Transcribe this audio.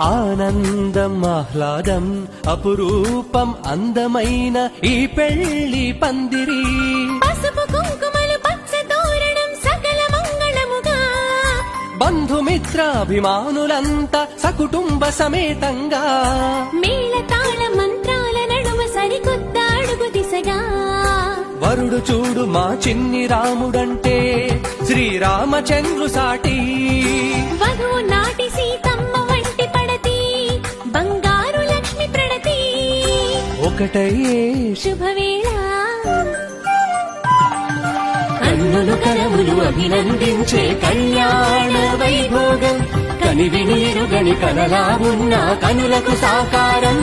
ఆనందం ఆహ్లాదం అపురూపం అందమైన ఈ పెళ్లి పందిరి పసుపు కుంకుమలు పచ్చ తోరణం సకల మంగళముగా బంధుమిత్రాభిమానులంతా సకుటుంబ సమేతంగా మేళ తాళ మంత్రాల నడుమ సరికొత్త అడుగు దిశగా వరుడు చూడు మా చిన్ని రాముడంటే శ్రీరామచంద్రు సాటి వధువు నాటి సీతమ్మ వంటి పడతి బంగారు లక్ష్మి ప్రణతి ఒకటయ్యే శుభవేళ కన్నులు కరములు అభినందించే కళ్యాణ వైభోగం కనివిని ఎరుగని కలలా ఉన్న కనులకు సాకారం